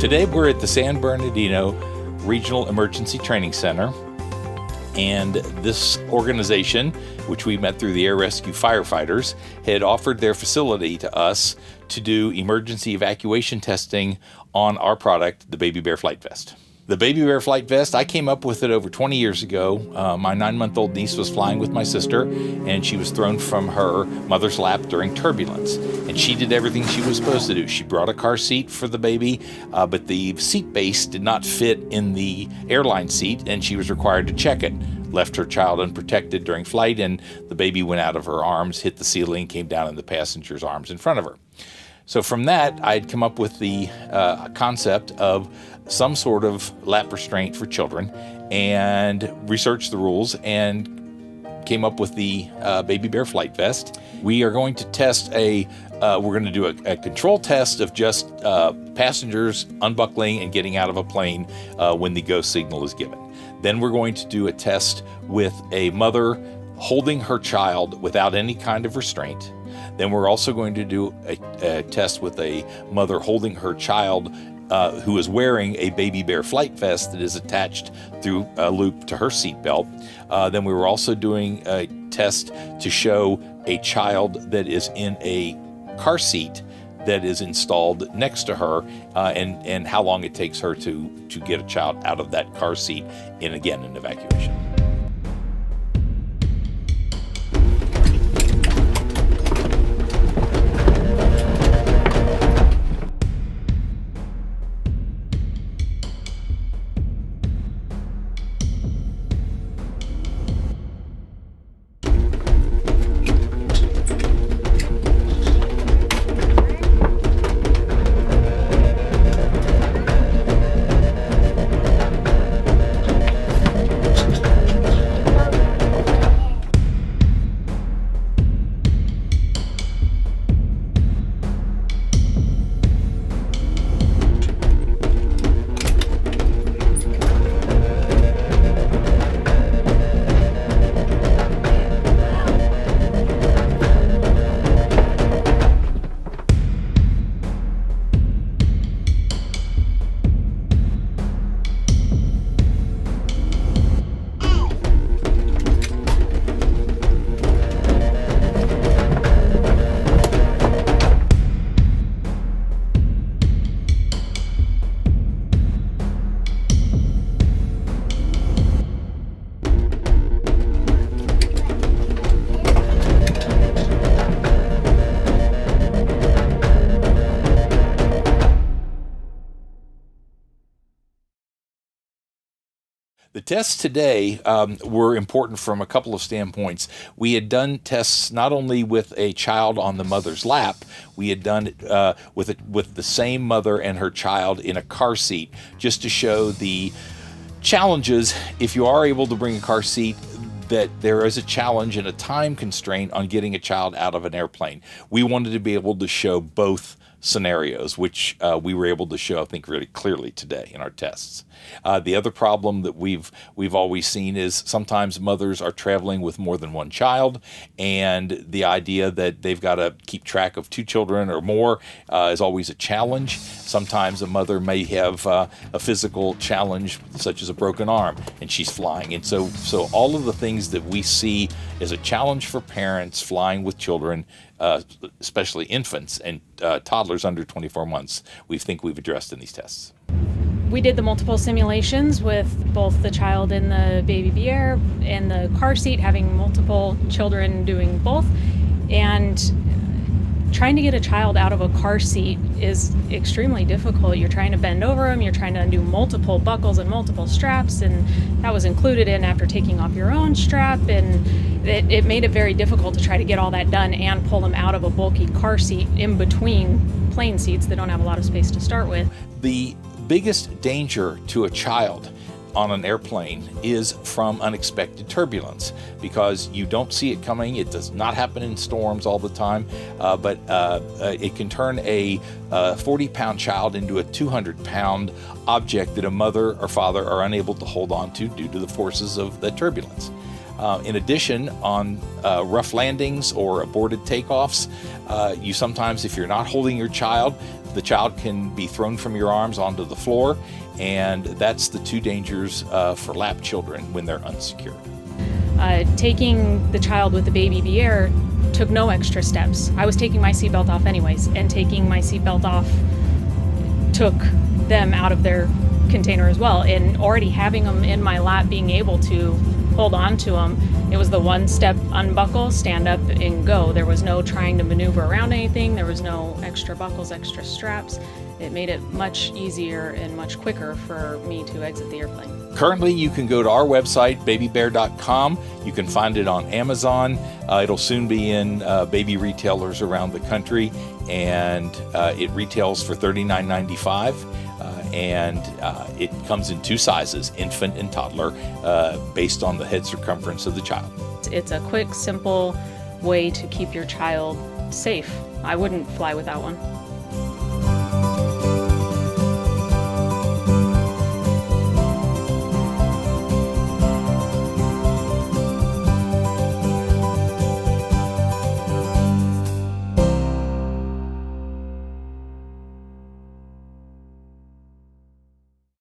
Today we're at the San Bernardino Regional Emergency Training Center, and this organization, which we met through the air rescue firefighters, had offered their facility to us to do emergency evacuation testing on our product, the Baby Bear Flight Vest. The Baby Bear Flight Vest, I came up with it over 20 years ago. My 9-month-old niece was flying with my sister, and she was thrown from her mother's lap during turbulence. And she did everything she was supposed to do. She brought a car seat for the baby, but the seat base did not fit in the airline seat, and she was required to check it. Left her child unprotected during flight, and the baby went out of her arms, hit the ceiling, came down in the passenger's arms in front of her. So from that, I'd come up with the concept of some sort of lap restraint for children and researched the rules and came up with the Baby Bear Flight Vest. We are going to test we're going to do a control test of just passengers unbuckling and getting out of a plane when the go signal is given. Then we're going to do a test with a mother holding her child without any kind of restraint. Then we're also going to do a test with a mother holding her child who is wearing a Baby Bear Flight Vest that is attached through a loop to her seatbelt. Then we were also doing a test to show a child that is in a car seat that is installed next to her, and how long it takes her to get a child out of that car seat in, again, an evacuation. The tests today were important from a couple of standpoints. We had done tests not only with a child on the mother's lap, we had done it with the same mother and her child in a car seat, just to show the challenges. If you are able to bring a car seat, that there is a challenge and a time constraint on getting a child out of an airplane. We wanted to be able to show both scenarios, which we were able to show, I think, really clearly today in our tests. The other problem that we've always seen is sometimes mothers are traveling with more than one child, and the idea that they've got to keep track of 2 children or more is always a challenge. Sometimes a mother may have a physical challenge, such as a broken arm, and she's flying. And so all of the things that we see as a challenge for parents flying with children, especially infants and toddlers under 24 months, we think we've addressed in these tests. We did the multiple simulations with both the child in the Baby Bear and the car seat, having multiple children doing both. And trying to get a child out of a car seat is extremely difficult. You're trying to bend over them, you're trying to undo multiple buckles and multiple straps, and that was included in after taking off your own strap, and it made it very difficult to try to get all that done and pull them out of a bulky car seat in between plane seats that don't have a lot of space to start with. The biggest danger to a child on an airplane is from unexpected turbulence, because you don't see it coming. It does not happen in storms all the time, but it can turn a 40-pound child into a 200-pound object that a mother or father are unable to hold on to due to the forces of the turbulence. In addition, on rough landings or aborted takeoffs, you sometimes, if you're not holding your child, the child can be thrown from your arms onto the floor, and that's the two dangers for lap children when they're unsecured. Taking the child with the baby Bier took no extra steps. I was taking my seatbelt off anyways, and taking my seatbelt off took them out of their container as well. And already having them in my lap, being able to hold on to them, it was the one step, unbuckle, stand up, and go. There was no trying to maneuver around anything. There was no extra buckles, extra straps. It made it much easier and much quicker for me to exit the airplane. Currently, you can go to our website, babybear.com. You can find it on Amazon. It'll soon be in baby retailers around the country, and it retails for $39.95. And it comes in two sizes, infant and toddler, based on the head circumference of the child. It's a quick, simple way to keep your child safe. I wouldn't fly without one.